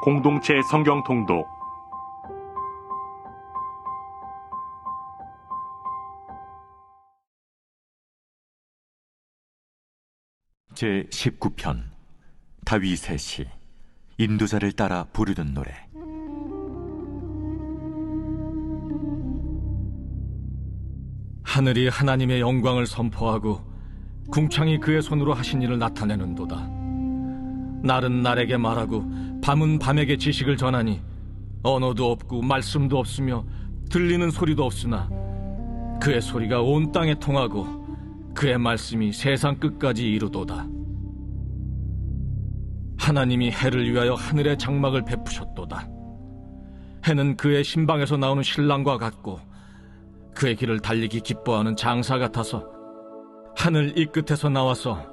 공동체 성경 통독 제19편 다윗의 시 인도자를 따라 부르는 노래. 하늘이 하나님의 영광을 선포하고 궁창이 그의 손으로 하신 일을 나타내는도다. 날은 날에게 말하고 밤은 밤에게 지식을 전하니 언어도 없고 말씀도 없으며 들리는 소리도 없으나 그의 소리가 온 땅에 통하고 그의 말씀이 세상 끝까지 이르도다. 하나님이 해를 위하여 하늘의 장막을 베푸셨도다. 해는 그의 신방에서 나오는 신랑과 같고 그의 길을 달리기 기뻐하는 장사 같아서 하늘 이 끝에서 나와서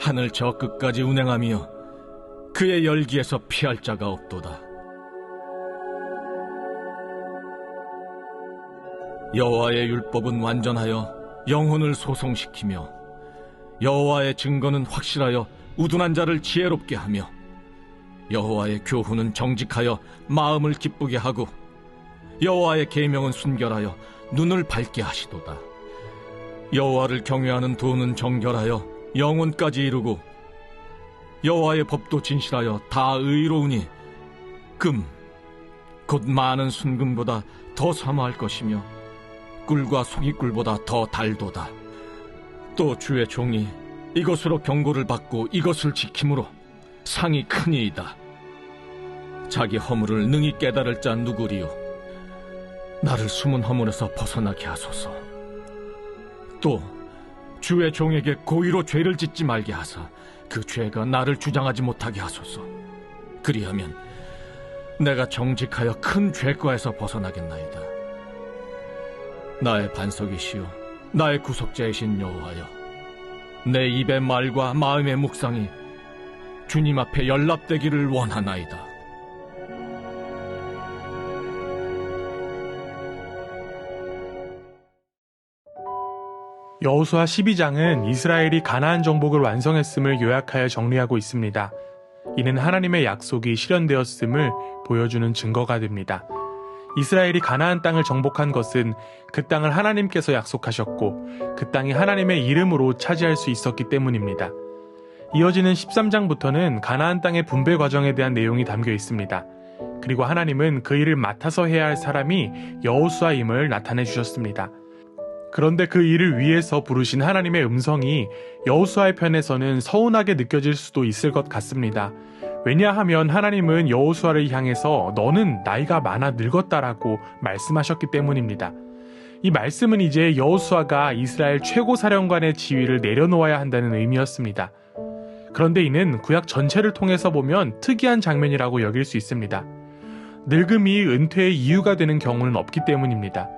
하늘 저 끝까지 운행하며 그의 열기에서 피할 자가 없도다. 여호와의 율법은 완전하여 영혼을 소송시키며 여호와의 증거는 확실하여 우둔한 자를 지혜롭게 하며 여호와의 교훈은 정직하여 마음을 기쁘게 하고 여호와의 계명은 순결하여 눈을 밝게 하시도다. 여호와를 경외하는 도는 정결하여 영혼까지 이루고 여호와의 법도 진실하여 다 의로우니 금 곧 많은 순금보다 더 사모할 것이며 꿀과 송이꿀보다 더 달도다. 또 주의 종이 이것으로 경고를 받고 이것을 지킴으로 상이 크니이다. 자기 허물을 능히 깨달을 자 누구리요? 나를 숨은 허물에서 벗어나게 하소서. 또 주의 종에게 고의로 죄를 짓지 말게 하사 그 죄가 나를 주장하지 못하게 하소서. 그리하면 내가 정직하여 큰 죄과에서 벗어나겠나이다. 나의 반석이시여 나의 구속자이신 여호와여, 내 입의 말과 마음의 묵상이 주님 앞에 연락되기를 원하나이다. 여호수아 12장은 이스라엘이 가나안 정복을 완성했음을 요약하여 정리하고 있습니다. 이는 하나님의 약속이 실현되었음을 보여주는 증거가 됩니다. 이스라엘이 가나안 땅을 정복한 것은 그 땅을 하나님께서 약속하셨고 그 땅이 하나님의 이름으로 차지할 수 있었기 때문입니다. 이어지는 13장부터는 가나안 땅의 분배 과정에 대한 내용이 담겨 있습니다. 그리고 하나님은 그 일을 맡아서 해야 할 사람이 여호수아임을 나타내 주셨습니다. 그런데 그 일을 위해서 부르신 하나님의 음성이 여호수아의 편에서는 서운하게 느껴질 수도 있을 것 같습니다. 왜냐하면 하나님은 여호수아를 향해서 너는 나이가 많아 늙었다라고 말씀하셨기 때문입니다. 이 말씀은 이제 여호수아가 이스라엘 최고 사령관의 지위를 내려놓아야 한다는 의미였습니다. 그런데 이는 구약 전체를 통해서 보면 특이한 장면이라고 여길 수 있습니다. 늙음이 은퇴의 이유가 되는 경우는 없기 때문입니다.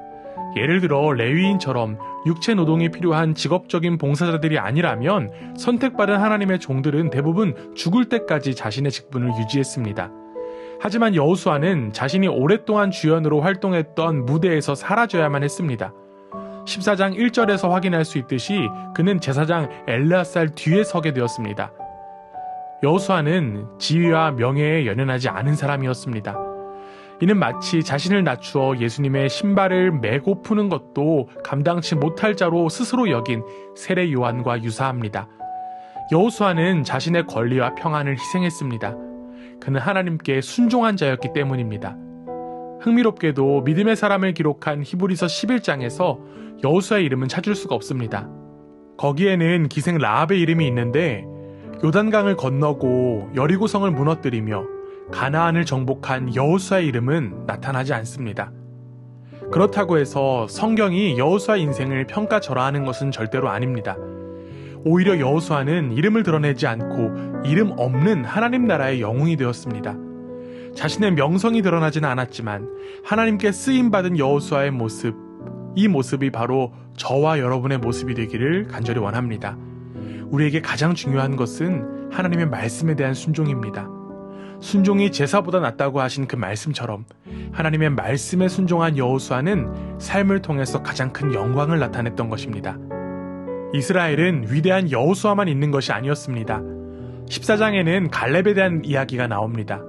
예를 들어 레위인처럼 육체 노동이 필요한 직업적인 봉사자들이 아니라면 선택받은 하나님의 종들은 대부분 죽을 때까지 자신의 직분을 유지했습니다. 하지만 여호수아는 자신이 오랫동안 주연으로 활동했던 무대에서 사라져야만 했습니다. 14장 1절에서 확인할 수 있듯이 그는 제사장 엘르앗살 뒤에 서게 되었습니다. 여호수아는 지위와 명예에 연연하지 않은 사람이었습니다. 이는 마치 자신을 낮추어 예수님의 신발을 메고 푸는 것도 감당치 못할 자로 스스로 여긴 세례 요한과 유사합니다. 여호수아는 자신의 권리와 평안을 희생했습니다. 그는 하나님께 순종한 자였기 때문입니다. 흥미롭게도 믿음의 사람을 기록한 히브리서 11장에서 여호수아의 이름은 찾을 수가 없습니다. 거기에는 기생 라합의 이름이 있는데 요단강을 건너고 여리고성을 무너뜨리며 가나안을 정복한 여호수아의 이름은 나타나지 않습니다. 그렇다고 해서 성경이 여호수아 인생을 평가절하하는 것은 절대로 아닙니다. 오히려 여호수아는 이름을 드러내지 않고 이름 없는 하나님 나라의 영웅이 되었습니다. 자신의 명성이 드러나지는 않았지만 하나님께 쓰임받은 여호수아의 모습, 이 모습이 바로 저와 여러분의 모습이 되기를 간절히 원합니다. 우리에게 가장 중요한 것은 하나님의 말씀에 대한 순종입니다. 순종이 제사보다 낫다고 하신 그 말씀처럼 하나님의 말씀에 순종한 여호수아는 삶을 통해서 가장 큰 영광을 나타냈던 것입니다. 이스라엘은 위대한 여호수아만 있는 것이 아니었습니다. 14장에는 갈렙에 대한 이야기가 나옵니다.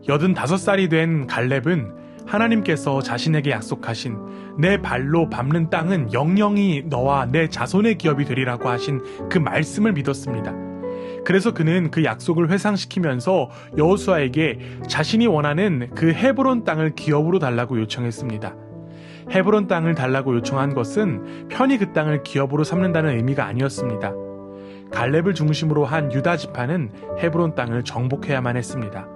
85살이 된 갈렙은 하나님께서 자신에게 약속하신 내 발로 밟는 땅은 영영이 너와 내 자손의 기업이 되리라고 하신 그 말씀을 믿었습니다. 그래서 그는 그 약속을 회상시키면서 여호수아에게 자신이 원하는 그 헤브론 땅을 기업으로 달라고 요청했습니다. 헤브론 땅을 달라고 요청한 것은 편히 그 땅을 기업으로 삼는다는 의미가 아니었습니다. 갈렙을 중심으로 한 유다 지파는 헤브론 땅을 정복해야만 했습니다.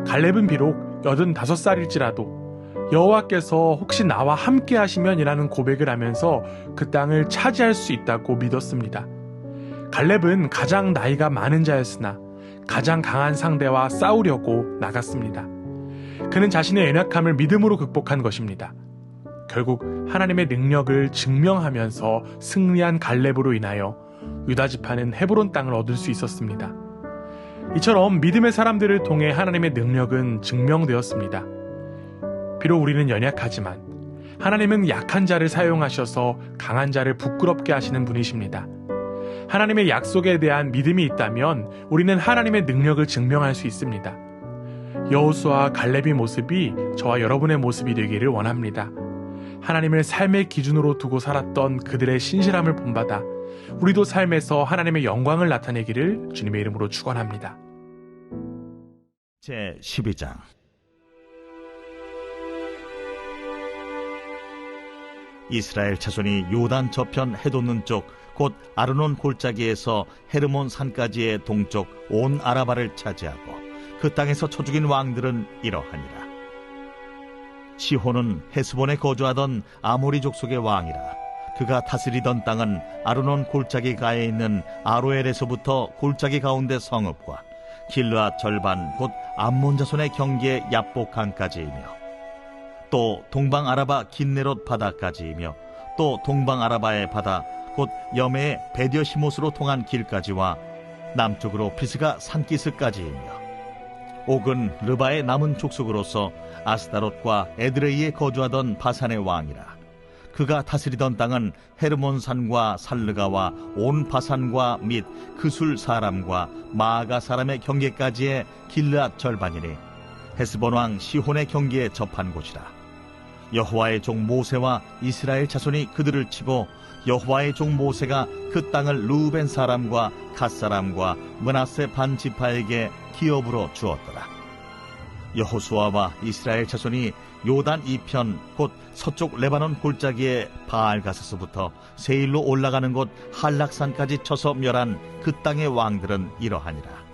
갈렙은 비록 85살일지라도 여호와께서 혹시 나와 함께 하시면이라는 고백을 하면서 그 땅을 차지할 수 있다고 믿었습니다. 갈렙은 가장 나이가 많은 자였으나 가장 강한 상대와 싸우려고 나갔습니다. 그는 자신의 연약함을 믿음으로 극복한 것입니다. 결국 하나님의 능력을 증명하면서 승리한 갈렙으로 인하여 유다 지파는 헤브론 땅을 얻을 수 있었습니다. 이처럼 믿음의 사람들을 통해 하나님의 능력은 증명되었습니다. 비록 우리는 연약하지만 하나님은 약한 자를 사용하셔서 강한 자를 부끄럽게 하시는 분이십니다. 하나님의 약속에 대한 믿음이 있다면 우리는 하나님의 능력을 증명할 수 있습니다. 여호수아와 갈렙의 모습이 저와 여러분의 모습이 되기를 원합니다. 하나님을 삶의 기준으로 두고 살았던 그들의 신실함을 본받아 우리도 삶에서 하나님의 영광을 나타내기를 주님의 이름으로 축원합니다. 제12장 이스라엘 자손이 요단 저편 해돋는 쪽 곧 아르논 골짜기에서 헤르몬 산까지의 동쪽 온 아라바를 차지하고 그 땅에서 쳐 죽인 왕들은 이러하니라. 시혼은 헤스본에 거주하던 아모리 족속의 왕이라. 그가 다스리던 땅은 아르논 골짜기 가에 있는 아로엘에서부터 골짜기 가운데 성읍과 길르앗 절반 곧 암몬 자손의 경계 야복 강까지이며 또 동방 아라바 긴네롯 바다까지이며 또 동방 아라바의 바다 곧 여메의 베디어시못으로 통한 길까지와 남쪽으로 피스가 산기스까지이며 옥은 르바의 남은 족속으로서 아스다롯과 에드레이에 거주하던 바산의 왕이라. 그가 다스리던 땅은 헤르몬산과 살르가와 온 바산과 및 그술 사람과 마아가 사람의 경계까지의 길르앗 절반이니 헤스본 왕 시혼의 경계에 접한 곳이라. 여호와의 종 모세와 이스라엘 자손이 그들을 치고 여호와의 종 모세가 그 땅을 루벤 사람과 갓 사람과 므낫세 반 지파에게 기업으로 주었더라. 여호수아와 이스라엘 자손이 요단 이편 곧 서쪽 레바논 골짜기의 바알가스서부터 세일로 올라가는 곳 한락산까지 쳐서 멸한 그 땅의 왕들은 이러하니라.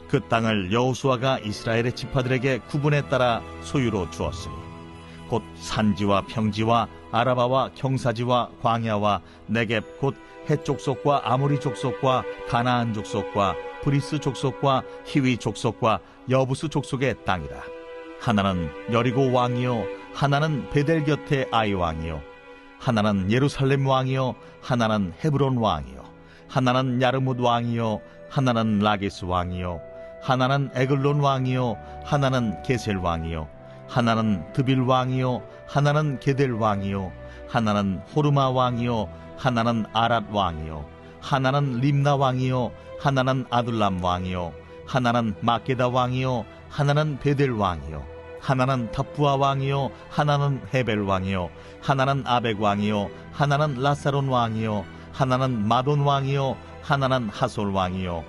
그 땅을 여호수아가 이스라엘의 지파들에게 구분에 따라 소유로 주었으니 곧 산지와 평지와 아라바와 경사지와 광야와 네겝 곧 헷 족속과 아모리 족속과 가나안 족속과 브리스 족속과 히위 족속과 여부스 족속의 땅이라. 하나는 여리고 왕이요 하나는 베델 곁의 아이 왕이요 하나는 예루살렘 왕이요 하나는 헤브론 왕이요 하나는 야르뭇 왕이요 하나는 라게스 왕이요 하나는 에글론 왕이요 하나는 게셀 왕이요 하나는 드빌 왕이요 하나는 게델 왕이요 하나는 호르마 왕이요 하나는 아랏 왕이요 하나는 림나 왕이요 하나는 아둘람 왕이요 하나는 마게다 왕이요 하나는 베델 왕이요 하나는 탑부아 왕이요 하나는 헤벨 왕이요 하나는 아벡 왕이요 하나는 라사론 왕이요 하나는 마돈 왕이요 하나는 하솔 왕이요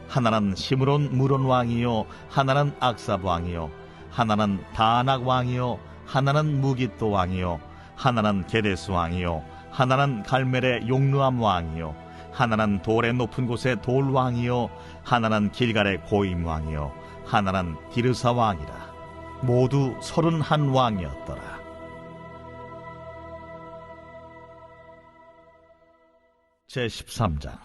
하나는 시므론 무론 왕이요 하나는 악삽 왕이요 하나는 다낙 왕이요 하나는 무깃도 왕이요 하나는 게데스 왕이요 하나는 갈멜의 용르암 왕이요 하나는 돌의 높은 곳의 돌 왕이요 하나는 길갈의 고임 왕이요 하나는 디르사 왕이라. 모두 31 왕이었더라. 제13장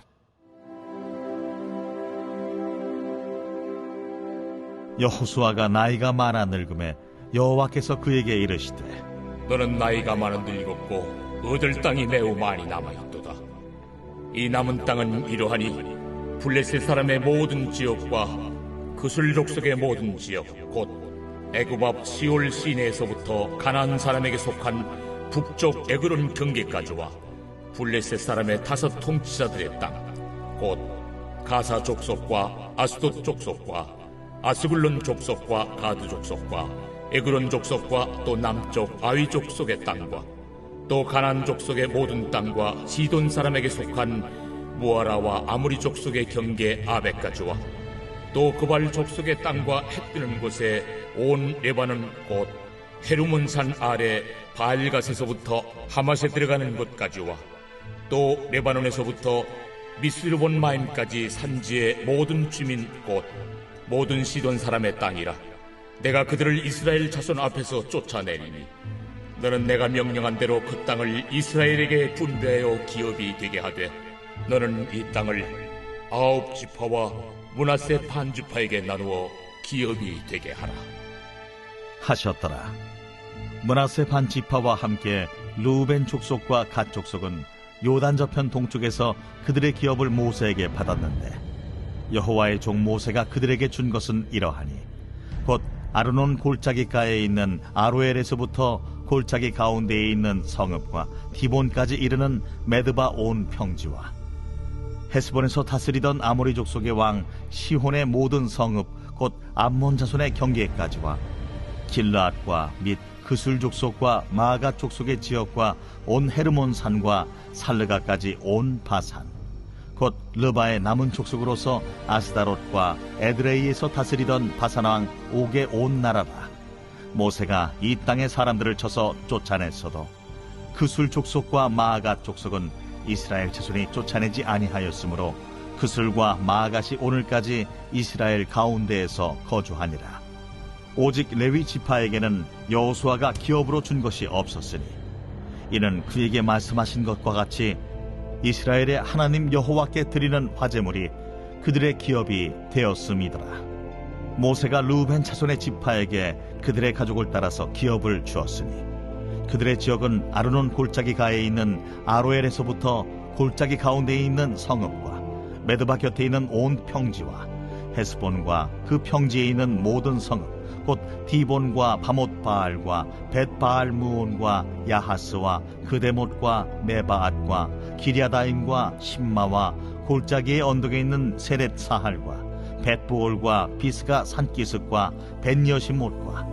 여호수아가 나이가 많아 늙음에 여호와께서 그에게 이르시되 너는 나이가 많아 늙었고 얻을 땅이 매우 많이 남아있도다. 이 남은 땅은 이러하니 블레셋 사람의 모든 지역과 그술 족속의 모든 지역 곧 애굽 앞 시올 시내에서부터 가나안 사람에게 속한 북쪽 에그론 경계까지와 블레셋 사람의 5 통치자들의 땅 곧 가사 족속과 아스돗 족속과 아스불론 족속과 가드 족속과 에그론 족속과 또 남쪽 아위 족속의 땅과 또 가나안 족속의 모든 땅과 시돈 사람에게 속한 무아라와 아무리 족속의 경계 아벡까지와 또 그발 족속의 땅과 해 뜨는 곳에 온 레바논 곧 헤르몬산 아래 바알갓에서부터 하맛에 들어가는 곳까지와 또 레바논에서부터 미스르본 마임까지 산지의 모든 주민 곧 모든 시돈 사람의 땅이라. 내가 그들을 이스라엘 자손 앞에서 쫓아내리니 너는 내가 명령한 대로 그 땅을 이스라엘에게 분배하여 기업이 되게 하되 너는 이 땅을 9지파와 므낫세 반지파에게 나누어 기업이 되게 하라 하셨더라. 므낫세 반지파와 함께 르우벤 족속과 갓 족속은 요단 저편 동쪽에서 그들의 기업을 모세에게 받았는데 여호와의 종 모세가 그들에게 준 것은 이러하니 곧 아르논 골짜기가에 있는 아로엘에서부터 골짜기 가운데에 있는 성읍과 디본까지 이르는 메드바 온 평지와 헤스본에서 다스리던 아모리 족속의 왕 시혼의 모든 성읍 곧 암몬 자손의 경계까지와 길르앗과 및 그술 족속과 마갓 족속의 지역과 온 헤르몬 산과 살르가까지 온 바산 곧 르바의 남은 족속으로서 아스다롯과 에드레이에서 다스리던 바산 왕 옥의 온 나라라. 모세가 이 땅의 사람들을 쳐서 쫓아냈어도 그술 족속과 마갓 족속은 이스라엘 자손이 쫓아내지 아니하였으므로 그술과 마갓이 오늘까지 이스라엘 가운데에서 거주하니라. 오직 레위 지파에게는 여호수아가 기업으로 준 것이 없었으니 이는 그에게 말씀하신 것과 같이 이스라엘의 하나님 여호와께 드리는 화제물이 그들의 기업이 되었음이더라. 모세가 르우벤 자손의 지파에게 그들의 가족을 따라서 기업을 주었으니 그들의 지역은 아르논 골짜기 가에 있는 아로엘에서부터 골짜기 가운데에 있는 성읍과 메드바 곁에 있는 온 평지와 헤스본과 그 평지에 있는 모든 성읍 곧 디본과 바못바알과 벳바알무온과 야하스와 그데못과 메바앗과 기랴다임과 심마와 골짜기의 언덕에 있는 세렛사할과 벳부올과 비스가 산기슭과 벳여시못과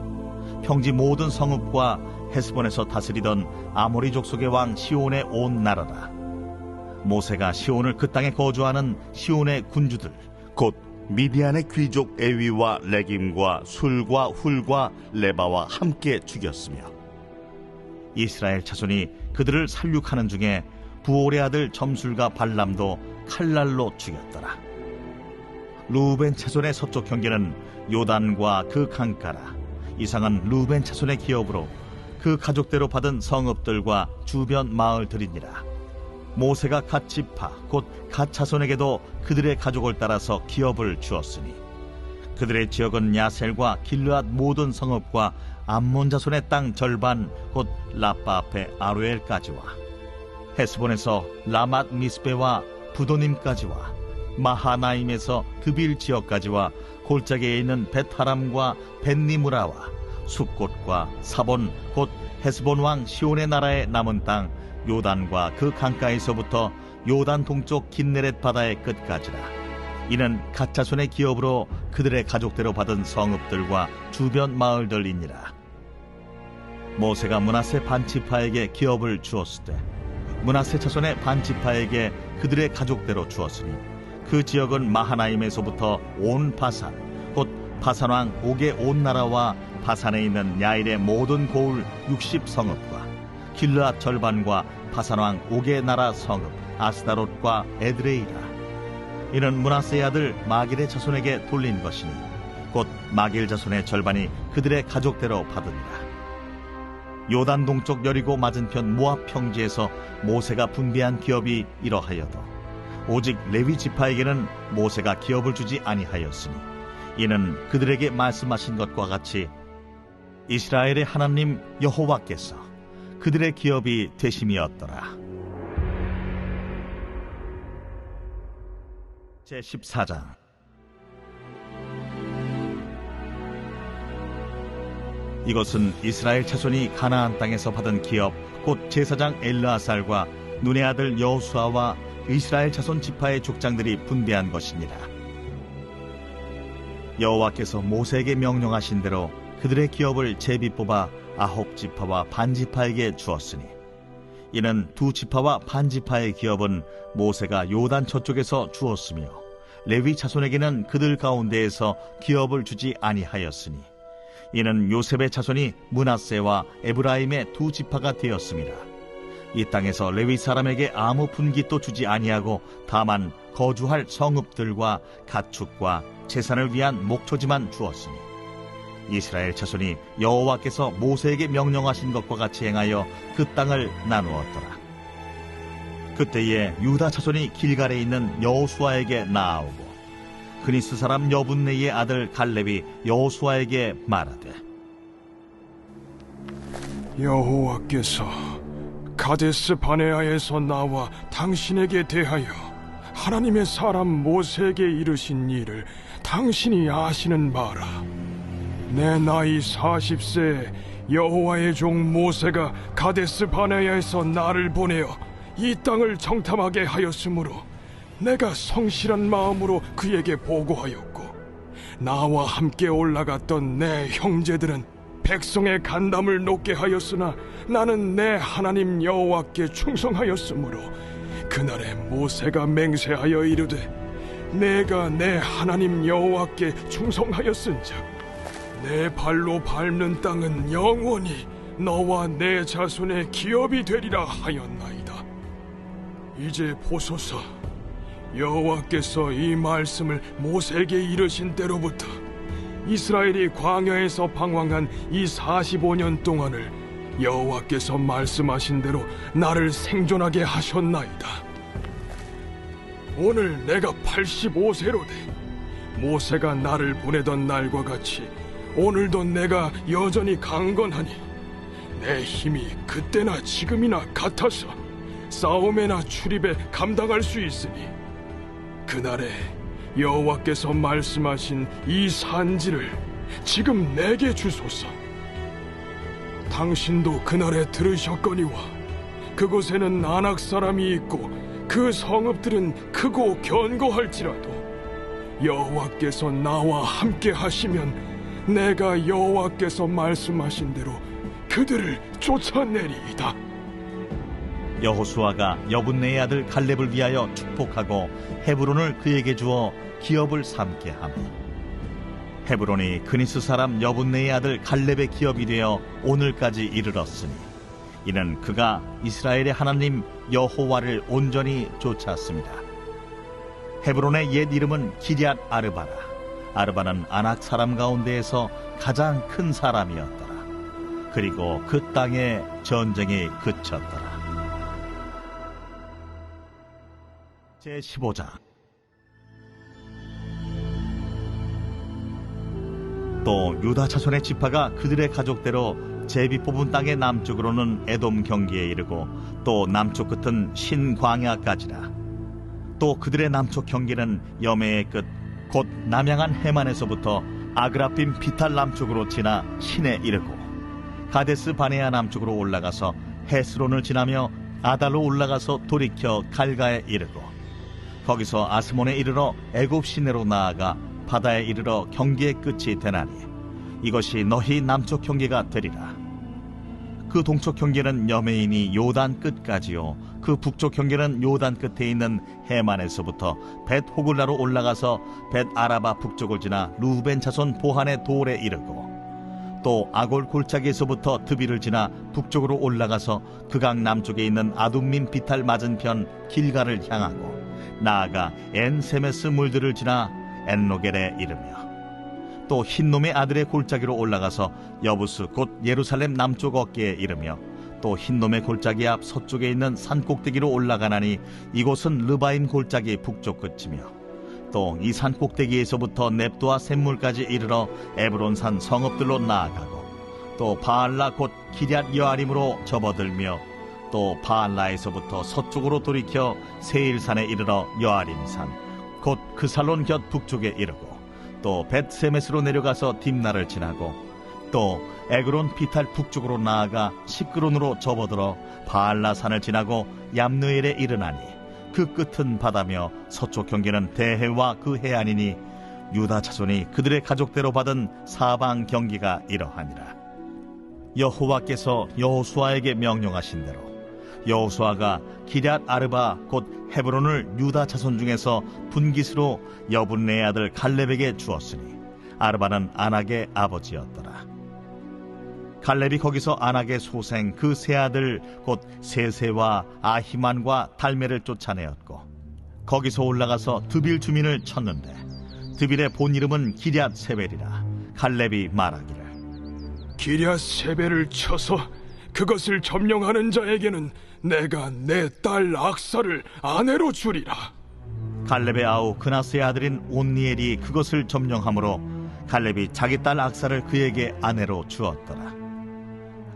평지 모든 성읍과 헤스본에서 다스리던 아모리 족속의 왕 시온의 온 나라라. 모세가 시온을 그 땅에 거주하는 시온의 군주들 곧 미디안의 귀족 에위와 레김과 술과 훌과 레바와 함께 죽였으며 이스라엘 자손이 그들을 살육하는 중에 부올의 아들 점술과 발람도 칼날로 죽였더라. 르우벤 자손의 서쪽 경계는 요단과 그 강가라. 이상은 르우벤 자손의 기업으로 그 가족대로 받은 성읍들과 주변 마을들이니라. 모세가 갓 지파 곧 갓 자손에게도 그들의 가족을 따라서 기업을 주었으니 그들의 지역은 야셀과 길르앗 모든 성읍과 암몬 자손의 땅 절반 곧 라빠 앞에 아로엘까지와 헤스본에서 라맛 미스베와 부도님까지와 마하나임에서 드빌 지역까지와 골짜기에 있는 벳하람과 벳니무라와 숲곳과 사본 곧 헤스본 왕 시온의 나라의 남은 땅 요단과 그 강가에서부터 요단 동쪽 긴네렛 바다의 끝까지라. 이는 갓 자손의 기업으로 그들의 가족대로 받은 성읍들과 주변 마을들이니라. 모세가 므낫세 반지파에게 기업을 주었을 때 므낫세 자손의 반지파에게 그들의 가족대로 주었으니 그 지역은 마하나임에서부터 온 바산 곧 바산 왕 옥의 온 나라와 바산에 있는 야일의 모든 고을 60성읍과 길르앗 절반과 바산 왕 옥의 나라 성읍 아스다롯과 에드레이라. 이는 므낫세의 아들 마길의 자손에게 돌린 것이니 곧 마길 자손의 절반이 그들의 가족대로 받으니라. 요단 동쪽 여리고 맞은편 모압 평지에서 모세가 분배한 기업이 이러하여도 오직 레위 지파에게는 모세가 기업을 주지 아니하였으니 이는 그들에게 말씀하신 것과 같이 이스라엘의 하나님 여호와께서 그들의 기업이 되심이었더라. 제14장. 이것은 이스라엘 자손이 가나안 땅에서 받은 기업 곧 제사장 엘르아살과 눈의 아들 여호수아와 이스라엘 자손 지파의 족장들이 분배한 것이니라. 여호와께서 모세에게 명령하신 대로 그들의 기업을 제비 뽑아 9지파와 반지파에게 주었으니 이는 2지파와 반지파의 기업은 모세가 요단 저쪽에서 주었으며 레위 자손에게는 그들 가운데에서 기업을 주지 아니하였으니 이는 요셉의 자손이 므낫세와 에브라임의 2지파가 되었습니다. 이 땅에서 레위 사람에게 아무 분깃도 주지 아니하고 다만 거주할 성읍들과 가축과 제산을 위한 목초지만 주었으니 이스라엘 자손이 여호와께서 모세에게 명령하신 것과 같이 행하여 그 땅을 나누었더라. 그때에 유다 자손이 길갈에 있는 여호수아에게 나아오고 그니스 사람 여분네의 아들 갈렙이 여호수아에게 말하되 여호와께서 가데스 바네아에서 나와 당신에게 대하여 하나님의 사람 모세에게 이르신 일을 당신이 아시는 바라. 내 나이 40세에 여호와의 종 모세가 가데스 바네아에서 나를 보내어 이 땅을 정탐하게 하였으므로 내가 성실한 마음으로 그에게 보고하였고 나와 함께 올라갔던 내 형제들은 백성의 간담을 높게 하였으나 나는 내 하나님 여호와께 충성하였으므로 그날에 모세가 맹세하여 이르되 내가 내 하나님 여호와께 충성하였은즉 내 발로 밟는 땅은 영원히 너와 내 자손의 기업이 되리라 하였나이다. 이제 보소서, 여호와께서 이 말씀을 모세에게 이르신 때로부터 이스라엘이 광야에서 방황한 이 45년 동안을 여호와께서 말씀하신 대로 나를 생존하게 하셨나이다. 오늘 내가 85세로 돼 모세가 나를 보내던 날과 같이 오늘도 내가 여전히 강건하니 내 힘이 그때나 지금이나 같아서 싸움에나 출입에 감당할 수 있으니 그날에 여호와께서 말씀하신 이 산지를 지금 내게 주소서. 당신도 그날에 들으셨거니와 그곳에는 아낙 사람이 있고 그 성읍들은 크고 견고할지라도 여호와께서 나와 함께 하시면 내가 여호와께서 말씀하신 대로 그들을 쫓아내리이다. 여호수아가 여분네의 아들 갈렙을 위하여 축복하고 헤브론을 그에게 주어 기업을 삼게 하며 헤브론이 그니스 사람 여분네의 아들 갈렙의 기업이 되어 오늘까지 이르렀으니 이는 그가 이스라엘의 하나님 여호와를 온전히 쫓았습니다. 헤브론의 옛 이름은 기럇 아르바라. 아르바는 아낙 사람 가운데에서 가장 큰 사람이었더라. 그리고 그 땅에 전쟁이 그쳤더라. 제15장. 또 유다 자손의 지파가 그들의 가족대로 제비 뽑은 땅의 남쪽으로는 에돔 경기에 이르고 또 남쪽 끝은 신광야까지라. 또 그들의 남쪽 경계는 여매의 끝 곧 남양한 해만에서부터 아그라빔 비탈 남쪽으로 지나 신에 이르고 가데스 바네아 남쪽으로 올라가서 헤스론을 지나며 아달로 올라가서 돌이켜 갈가에 이르고 거기서 아스몬에 이르러 애굽 시내로 나아가 바다에 이르러 경계의 끝이 되나니 이것이 너희 남쪽 경계가 되리라. 그 동쪽 경계는 여메인이 요단 끝까지요 그 북쪽 경계는 요단 끝에 있는 해만에서부터 벳 호글라로 올라가서 벳 아라바 북쪽을 지나 루벤 자손 보한의 돌에 이르고 또 아골 골짜기에서부터 드비를 지나 북쪽으로 올라가서 그강 남쪽에 있는 아둠민 비탈 맞은편 길가를 향하고 나아가 엔세메스 물들을 지나 엔로겔에 이르며 또 흰놈의 아들의 골짜기로 올라가서 여부스 곧 예루살렘 남쪽 어깨에 이르며 또 흰놈의 골짜기 앞 서쪽에 있는 산꼭대기로 올라가나니 이곳은 르바임 골짜기 북쪽 끝이며 또 이 산꼭대기에서부터 넵도아 샘물까지 이르러 에브론산 성읍들로 나아가고 또 바알라 곧 기럇 여아림으로 접어들며 또 바알라에서부터 서쪽으로 돌이켜 세일산에 이르러 여아림산 곧 그 살론 곁 북쪽에 이르고 또 벳세메스로 내려가서 딥나를 지나고 또 에그론 피탈 북쪽으로 나아가 시끄론으로 접어들어 바알라산을 지나고 얌느엘에 이르나니 그 끝은 바다며 서쪽 경계는 대해와 그 해안이니 유다 자손이 그들의 가족대로 받은 사방 경기가 이러하니라. 여호와께서 여호수아에게 명령하신 대로 여호수아가 기럇 아르바 곧 헤브론을 유다 자손 중에서 분깃으로 여분네의 아들 갈렙에게 주었으니 아르바는 아낙의 아버지였더라. 갈렙이 거기서 아낙의 소생 그 세 아들 곧 세세와 아히만과 달메를 쫓아내었고 거기서 올라가서 드빌 주민을 쳤는데 드빌의 본 이름은 기럇 세벨이라. 갈렙이 말하기를 기럇 세벨을 쳐서 그것을 점령하는 자에게는 내가 내 딸 악사를 아내로 주리라. 갈렙의 아우 그나스의 아들인 온니엘이 그것을 점령하므로 갈렙이 자기 딸 악사를 그에게 아내로 주었더라.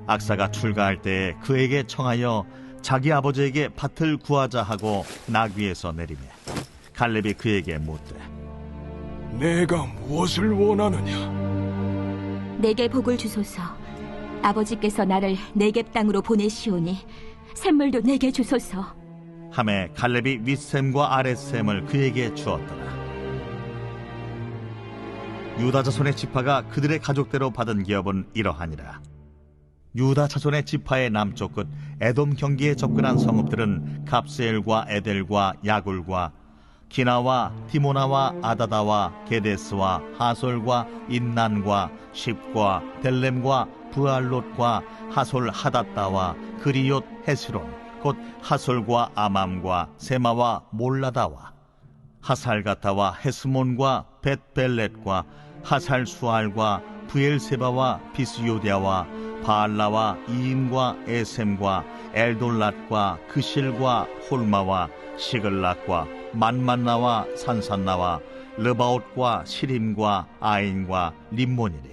악사가 출가할 때에 그에게 청하여 자기 아버지에게 밭을 구하자 하고 나귀에서 내리매 갈렙이 그에게 묻되 내가 무엇을 원하느냐? 내게 복을 주소서. 아버지께서 나를 네겝 땅으로 보내시오니 샘물도 내게 주소서. 하매 갈렙이 윗샘과 아랫샘을 그에게 주었더라. 유다 자손의 지파가 그들의 가족대로 받은 기업은 이러하니라. 유다 자손의 지파의 남쪽 끝 에돔 경기에 접근한 성읍들은 갑스엘과 에델과 야굴과 기나와 디모나와 아다다와 게데스와 하솔과 인난과 십과 델렘과 부알롯과 하솔 하닷다와 그리옷 헤스론 곧 하솔과 아맘과 세마와 몰라다와 하살가타와 헤스몬과 벳벨렛과 하살수알과 부엘세바와 비스요디아와 바알라와 이인과 에셈과 엘돌랏과 그실과 홀마와 시글락과 만만나와 산산나와 르바옷과 시림과 아인과 림몬이니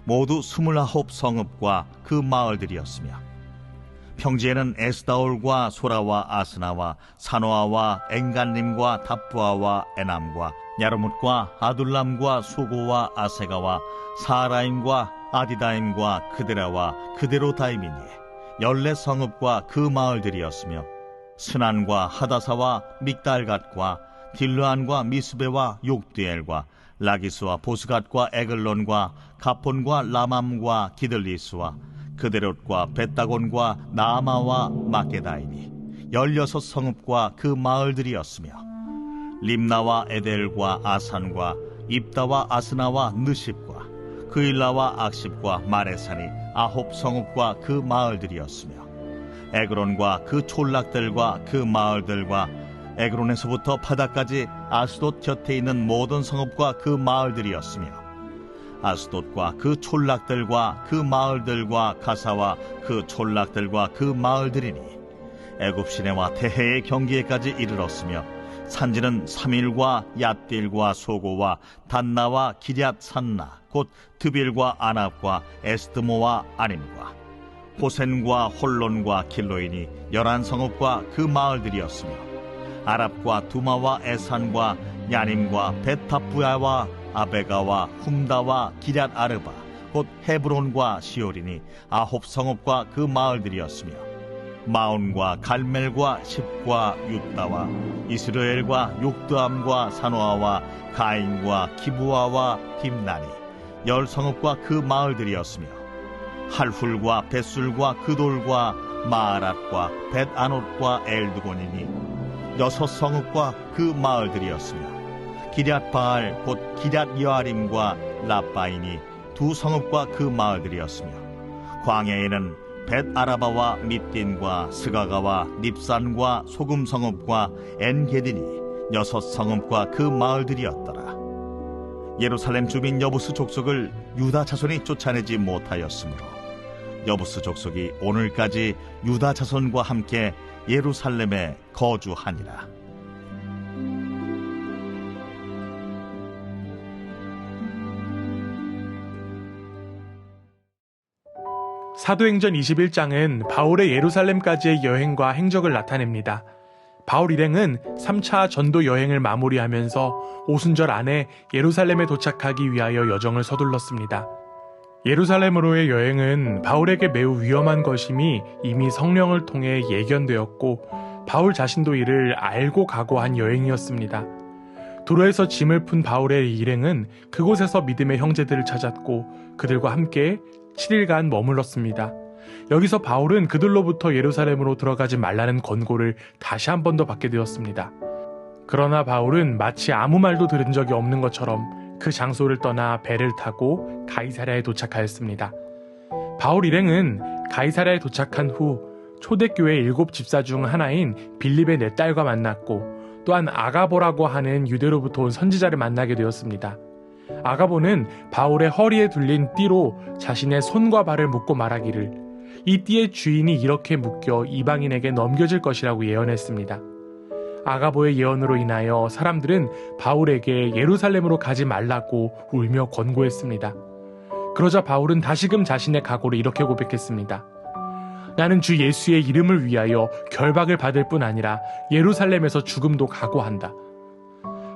모두 29 성읍과 그 마을들이었으며 평지에는 에스다올과 소라와 아스나와 사노아와 엥간림과 답부아와 에남과 야르뭇과 아둘람과 소고와 아세가와 사라임과 아디다임과 그데라와 그데로다임이니 14성읍과 그 마을들이었으며 스난과 하다사와 믹달갓과 딜르안과 미스베와 욕드엘과 라기스와 보스갓과 에글론과 가폰과 라맘과 기들리스와 그데롯과 벳다곤과 나아마와 마게다이니 16성읍과 그 마을들이었으며 림나와 에델과 아산과 입다와 아스나와 느십과 그일라와 악십과 마레산이 9성읍과 그 마을들이었으며 에그론과 그 촌락들과 그 마을들과 에그론에서부터 바다까지 아스돗 곁에 있는 모든 성읍과 그 마을들이었으며 아스돗과 그 촌락들과 그 마을들과 가사와 그 촌락들과 그 마을들이니 애굽 시내와 대해의 경계에까지 이르렀으며 산지는 사밀과 얏딜과 소고와 단나와 기럇 산나 곧 드빌과 아납과 에스드모와 아님과 호센과 홀론과 길로인이 11성읍과 그 마을들이었으며 아랍과 두마와 에산과 야님과 베타부야와 아베가와 훔다와 기럇 아르바 곧 헤브론과 시오린이 9성읍과 그 마을들이었으며 마온과 갈멜과 십과 윳다와 이스라엘과 욕드암과 사노아와 가인과 기부아와 딥나니 10성읍과 그 마을들이었으며 할훌과 벳술과 그돌과 마아랏과 벳아롯과 엘드곤이니 6성읍과 그 마을들이었으며 기럇바알 곧 기럇 여아림과 라바인이 2성읍과 그 마을들이었으며 광야에는 벳아라바와 밑딘과 스가가와 닙산과 소금성읍과 엔게딘이 6성읍과 그 마을들이었더라. 예루살렘 주민 여부스 족속을 유다 자손이 쫓아내지 못하였으므로 여부스 족속이 오늘까지 유다 자손과 함께 예루살렘에 거주하니라. 사도행전 21장은 바울의 예루살렘까지의 여행과 행적을 나타냅니다. 바울 일행은 3차 전도 여행을 마무리하면서 오순절 안에 예루살렘에 도착하기 위하여 여정을 서둘렀습니다. 예루살렘으로의 여행은 바울에게 매우 위험한 것임이 이미 성령을 통해 예견되었고 바울 자신도 이를 알고 각오한 여행이었습니다. 도로에서 짐을 푼 바울의 일행은 그곳에서 믿음의 형제들을 찾았고 그들과 함께 7일간 머물렀습니다. 여기서 바울은 그들로부터 예루살렘으로 들어가지 말라는 권고를 다시 한 번 더 받게 되었습니다. 그러나 바울은 마치 아무 말도 들은 적이 없는 것처럼 그 장소를 떠나 배를 타고 가이사랴에 도착하였습니다. 바울 일행은 가이사랴에 도착한 후 초대교회 7 집사 중 하나인 빌립의 4딸과 만났고 또한 아가보라고 하는 유대로부터 온 선지자를 만나게 되었습니다. 아가보는 바울의 허리에 둘린 띠로 자신의 손과 발을 묶고 말하기를 이 띠의 주인이 이렇게 묶여 이방인에게 넘겨질 것이라고 예언했습니다. 아가보의 예언으로 인하여 사람들은 바울에게 예루살렘으로 가지 말라고 울며 권고했습니다. 그러자 바울은 다시금 자신의 각오를 이렇게 고백했습니다. 나는 주 예수의 이름을 위하여 결박을 받을 뿐 아니라 예루살렘에서 죽음도 각오한다.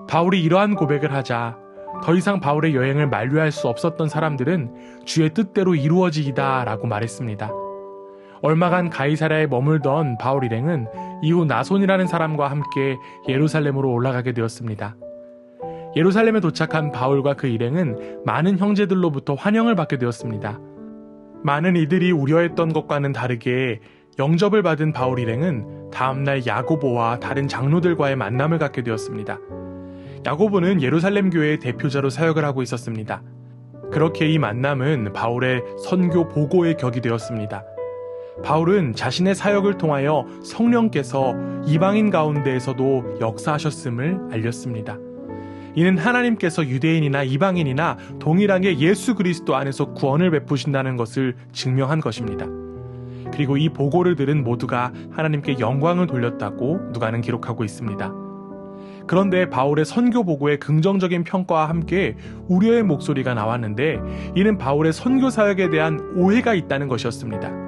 바울이 이러한 고백을 하자 더 이상 바울의 여행을 만류할 수 없었던 사람들은 주의 뜻대로 이루어지이다 라고 말했습니다. 얼마간 가이사랴에 머물던 바울 일행은 이후 나손이라는 사람과 함께 예루살렘으로 올라가게 되었습니다. 예루살렘에 도착한 바울과 그 일행은 많은 형제들로부터 환영을 받게 되었습니다. 많은 이들이 우려했던 것과는 다르게 영접을 받은 바울 일행은 다음날 야고보와 다른 장로들과의 만남을 갖게 되었습니다. 야고보는 예루살렘 교회의 대표자로 사역을 하고 있었습니다. 그렇게 이 만남은 바울의 선교 보고의 격이 되었습니다. 바울은 자신의 사역을 통하여 성령께서 이방인 가운데에서도 역사하셨음을 알렸습니다. 이는 하나님께서 유대인이나 이방인이나 동일하게 예수 그리스도 안에서 구원을 베푸신다는 것을 증명한 것입니다. 그리고 이 보고를 들은 모두가 하나님께 영광을 돌렸다고 누가는 기록하고 있습니다. 그런데 바울의 선교 보고의 긍정적인 평가와 함께 우려의 목소리가 나왔는데 이는 바울의 선교 사역에 대한 오해가 있다는 것이었습니다.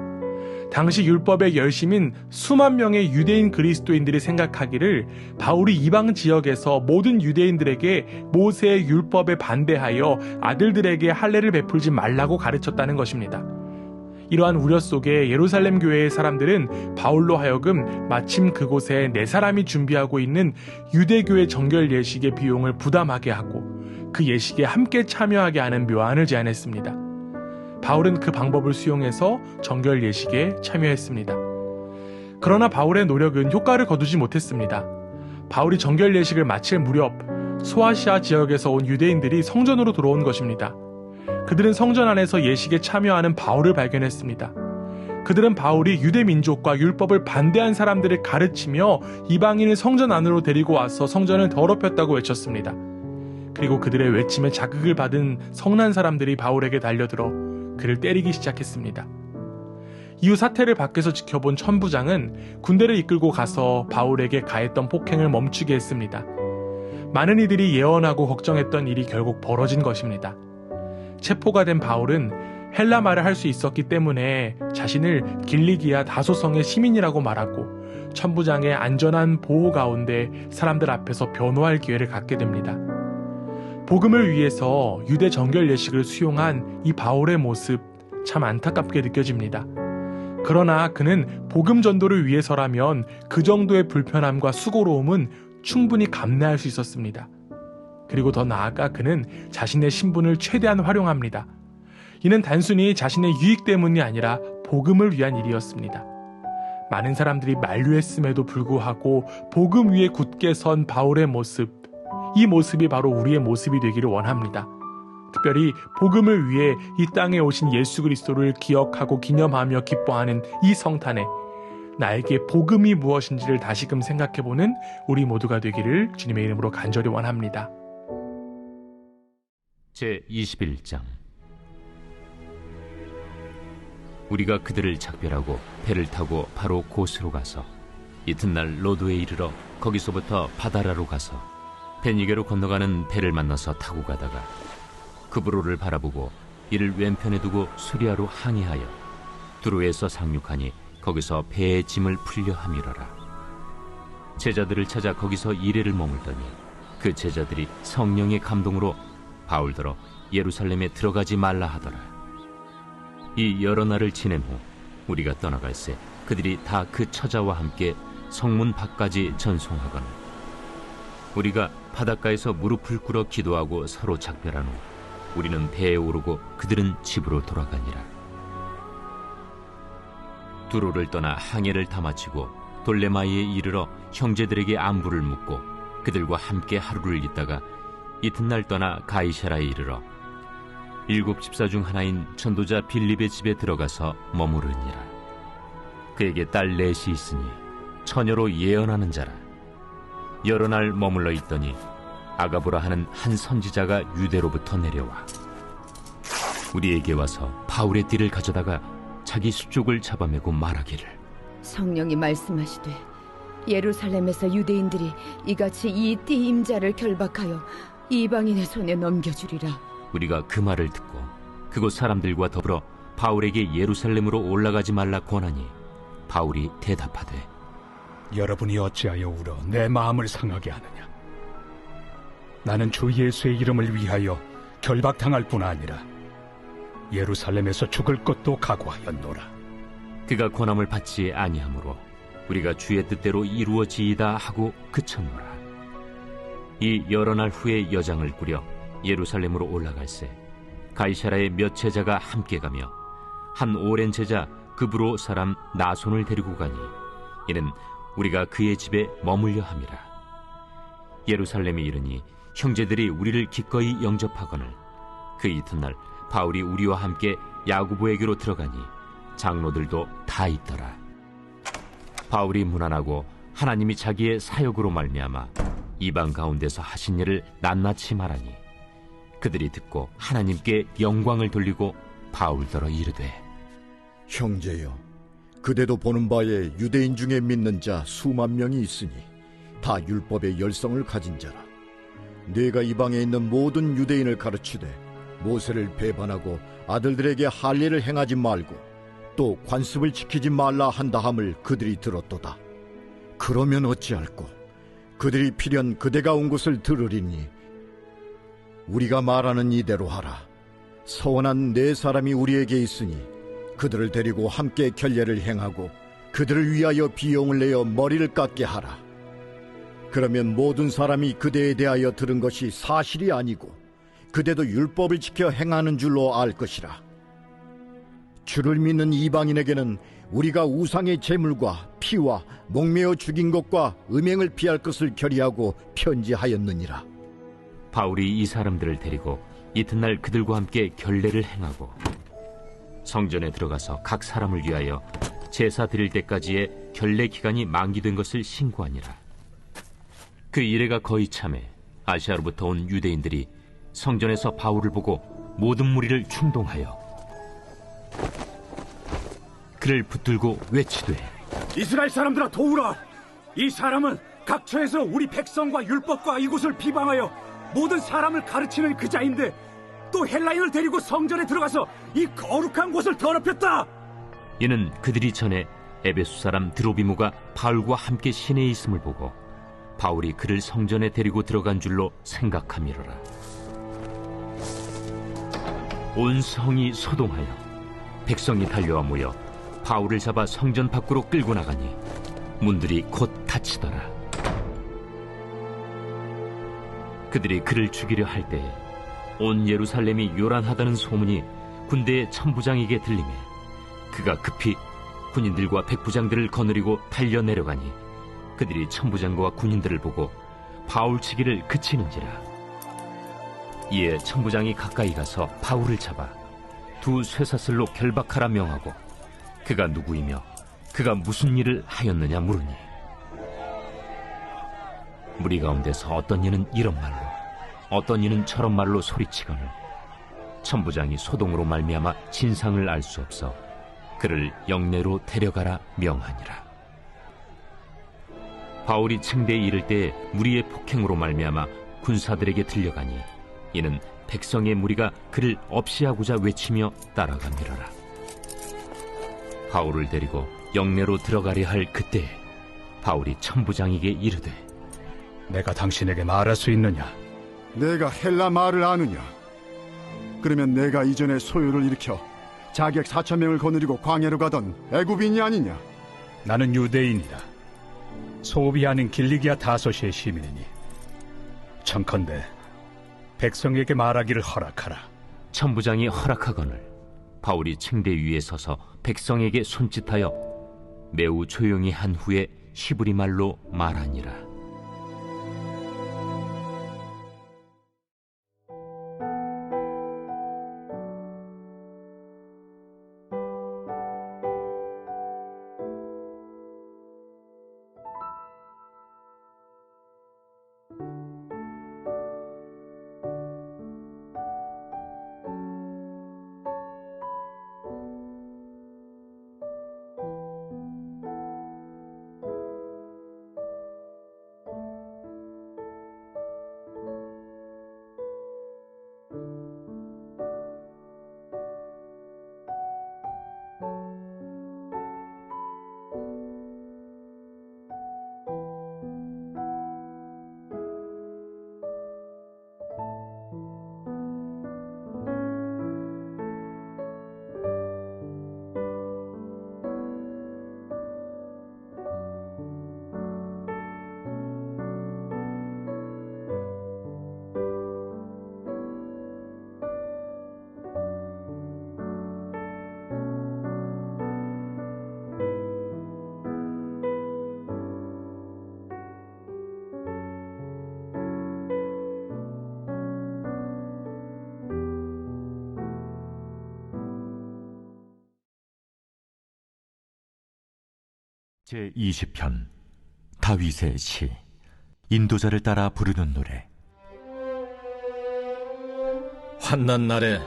당시 율법의 열심인 수만 명의 유대인 그리스도인들이 생각하기를 바울이 이방 지역에서 모든 유대인들에게 모세의 율법에 반대하여 아들들에게 할례를 베풀지 말라고 가르쳤다는 것입니다. 이러한 우려 속에 예루살렘 교회의 사람들은 바울로 하여금 마침 그곳에 4사람이 준비하고 있는 유대교회 정결 예식의 비용을 부담하게 하고 그 예식에 함께 참여하게 하는 묘안을 제안했습니다. 바울은 그 방법을 수용해서 정결 예식에 참여했습니다. 그러나 바울의 노력은 효과를 거두지 못했습니다. 바울이 정결 예식을 마칠 무렵 소아시아 지역에서 온 유대인들이 성전으로 들어온 것입니다. 그들은 성전 안에서 예식에 참여하는 바울을 발견했습니다. 그들은 바울이 유대 민족과 율법을 반대한 사람들을 가르치며 이방인을 성전 안으로 데리고 와서 성전을 더럽혔다고 외쳤습니다. 그리고 그들의 외침에 자극을 받은 성난 사람들이 바울에게 달려들어 그를 때리기 시작했습니다. 이후 사태를 밖에서 지켜본 천부장은 군대를 이끌고 가서 바울에게 가했던 폭행을 멈추게 했습니다. 많은 이들이 예언하고 걱정했던 일이 결국 벌어진 것입니다. 체포가 된 바울은 헬라말을 할 수 있었기 때문에 자신을 길리기아 다소성의 시민이라고 말하고 천부장의 안전한 보호 가운데 사람들 앞에서 변호할 기회를 갖게 됩니다. 복음을 위해서 유대 정결 예식을 수용한 이 바울의 모습 참 안타깝게 느껴집니다. 그러나 그는 복음 전도를 위해서라면 그 정도의 불편함과 수고로움은 충분히 감내할 수 있었습니다. 그리고 더 나아가 그는 자신의 신분을 최대한 활용합니다. 이는 단순히 자신의 유익 때문이 아니라 복음을 위한 일이었습니다. 많은 사람들이 만류했음에도 불구하고 복음 위에 굳게 선 바울의 모습, 이 모습이 바로 우리의 모습이 되기를 원합니다. 특별히 복음을 위해 이 땅에 오신 예수 그리스도를 기억하고 기념하며 기뻐하는 이 성탄에 나에게 복음이 무엇인지를 다시금 생각해보는 우리 모두가 되기를 주님의 이름으로 간절히 원합니다. 제21장 우리가 그들을 작별하고 배를 타고 바로 고스로 가서 이튿날 로도에 이르러 거기서부터 바다라로 가서 베니게로 건너가는 배를 만나서 타고 가다가 그브로를 바라보고 이를 왼편에 두고 수리아로 항해하여 두로에서 상륙하니 거기서 배의 짐을 풀려 함이러라. 제자들을 찾아 거기서 이레를 머물더니 그 제자들이 성령의 감동으로 바울더러 예루살렘에 들어가지 말라 하더라. 이 여러 날을 지낸 후 우리가 떠나갈새 그들이 다 그 처자와 함께 성문 밖까지 전송하거늘 우리가 바닷가에서 무릎을 꿇어 기도하고 서로 작별한 후 우리는 배에 오르고 그들은 집으로 돌아가니라. 두로를 떠나 항해를 다 마치고 돌레마이에 이르러 형제들에게 안부를 묻고 그들과 함께 하루를 있다가 이튿날 떠나 가이사라에 이르러 7 집사 중 하나인 전도자 빌립의 집에 들어가서 머무르니라. 그에게 딸 넷이 있으니 처녀로 예언하는 자라. 여러 날 머물러 있더니 아가보라 하는 한 선지자가 유대로부터 내려와 우리에게 와서 바울의 띠를 가져다가 자기 수족을 잡아매고 말하기를, 성령이 말씀하시되 예루살렘에서 유대인들이 이같이 이 띠 임자를 결박하여 이방인의 손에 넘겨주리라. 우리가 그 말을 듣고 그곳 사람들과 더불어 바울에게 예루살렘으로 올라가지 말라 권하니 바울이 대답하되, 여러분이 어찌하여 울어 내 마음을 상하게 하느냐? 나는 주 예수의 이름을 위하여 결박당할 뿐 아니라 예루살렘에서 죽을 것도 각오하였노라. 그가 권함을 받지 아니하므로 우리가 주의 뜻대로 이루어지이다 하고 그쳤노라. 이 여러 날 후에 여장을 꾸려 예루살렘으로 올라갈새 가이사라의 몇 제자가 함께 가며 한 오랜 제자 그브로 사람 나손을 데리고 가니 이는 우리가 그의 집에 머물려 함이라. 예루살렘에 이르니 형제들이 우리를 기꺼이 영접하거늘 그 이튿날 바울이 우리와 함께 야고보에게로 들어가니 장로들도 다 있더라. 바울이 문안하고 하나님이 자기의 사역으로 말미암아 이방 가운데서 하신 일을 낱낱이 말하니 그들이 듣고 하나님께 영광을 돌리고 바울더러 이르되, 형제여, 그대도 보는 바에 유대인 중에 믿는 자 수만 명이 있으니 다 율법의 열성을 가진 자라. 네가 이방에 있는 모든 유대인을 가르치되 모세를 배반하고 아들들에게 할례를 행하지 말고 또 관습을 지키지 말라 한다함을 그들이 들었도다. 그러면 어찌할꼬? 그들이 필연 그대가 온 곳을 들으리니 우리가 말하는 이대로 하라. 서원한 네 사람이 우리에게 있으니 그들을 데리고 함께 결례를 행하고 그들을 위하여 비용을 내어 머리를 깎게 하라. 그러면 모든 사람이 그대에 대하여 들은 것이 사실이 아니고 그대도 율법을 지켜 행하는 줄로 알 것이라. 주를 믿는 이방인에게는 우리가 우상의 제물과 피와 목매어 죽인 것과 음행을 피할 것을 결의하고 편지하였느니라. 바울이 이 사람들을 데리고 이튿날 그들과 함께 결례를 행하고 성전에 들어가서 각 사람을 위하여 제사 드릴 때까지의 결례 기간이 만기된 것을 신고하니라. 그 이래가 거의 참에 아시아로부터 온 유대인들이 성전에서 바울을 보고 모든 무리를 충동하여 그를 붙들고 외치되, 이스라엘 사람들아 도우라! 이 사람은 각처에서 우리 백성과 율법과 이곳을 비방하여 모든 사람을 가르치는 그 자인데 또 헬라인을 데리고 성전에 들어가서 이 거룩한 곳을 더럽혔다. 이는 그들이 전에 에베소 사람 드로비무가 바울과 함께 시내에 있음을 보고 바울이 그를 성전에 데리고 들어간 줄로 생각함이로라. 온 성이 소동하여 백성이 달려와 모여 바울을 잡아 성전 밖으로 끌고 나가니 문들이 곧 닫히더라. 그들이 그를 죽이려 할 때에 온 예루살렘이 요란하다는 소문이 군대의 천부장에게 들리매 그가 급히 군인들과 백부장들을 거느리고 달려 내려가니 그들이 천부장과 군인들을 보고 바울 치기를 그치는지라. 이에 천부장이 가까이 가서 바울을 잡아 두 쇠사슬로 결박하라 명하고 그가 누구이며 그가 무슨 일을 하였느냐 물으니 무리 가운데서 어떤 이는 이런 말로 어떤 이는 저런 말로 소리치거늘 천부장이 소동으로 말미암아 진상을 알 수 없어 그를 영내로 데려가라 명하니라. 바울이 층대에 이를 때에 무리의 폭행으로 말미암아 군사들에게 들려가니 이는 백성의 무리가 그를 없이하고자 외치며 따라가미러라. 바울을 데리고 영내로 들어가려 할 그때에 바울이 천부장에게 이르되, 내가 당신에게 말할 수 있느냐? 내가 헬라 말을 아느냐? 그러면 내가 이전에 소요를 일으켜 자객 4,000명을 거느리고 광야로 가던 애굽인이 아니냐? 나는 유대인이다. 소비하는 길리기아 다소시의 시민이니 청컨대 백성에게 말하기를 허락하라. 천부장이 허락하거늘 바울이 층대 위에 서서 백성에게 손짓하여 매우 조용히 한 후에 히브리 말로 말하니라. 제20편 다윗의 시. 인도자를 따라 부르는 노래. 환난 날에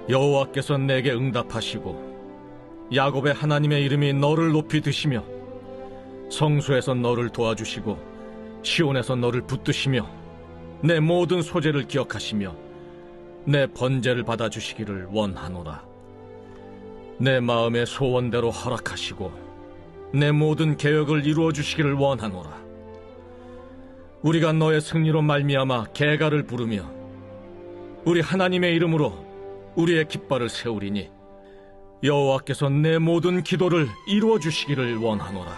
여호와께서 내게 응답하시고 야곱의 하나님의 이름이 너를 높이 드시며 성소에서 너를 도와주시고 시온에서 너를 붙드시며 내 모든 소재를 기억하시며 내 번제를 받아주시기를 원하노라. 내 마음의 소원대로 허락하시고 내 모든 계획을 이루어 주시기를 원하노라. 우리가 너의 승리로 말미암아 계가를 부르며 우리 하나님의 이름으로 우리의 깃발을 세우리니 여호와께서 내 모든 기도를 이루어 주시기를 원하노라.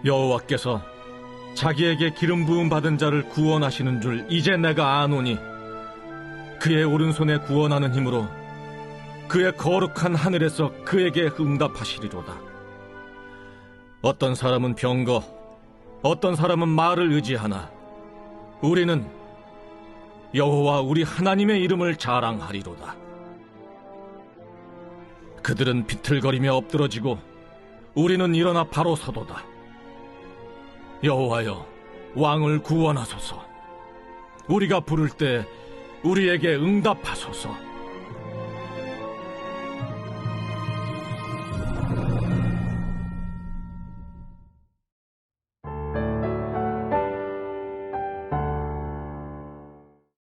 여호와께서 자기에게 기름 부음 받은 자를 구원하시는 줄 이제 내가 아노니 그의 오른손에 구원하는 힘으로 그의 거룩한 하늘에서 그에게 응답하시리로다. 어떤 사람은 병거, 어떤 사람은 말을 의지하나 우리는 여호와 우리 하나님의 이름을 자랑하리로다. 그들은 비틀거리며 엎드러지고 우리는 일어나 바로 서도다. 여호와여, 왕을 구원하소서. 우리가 부를 때 우리에게 응답하소서.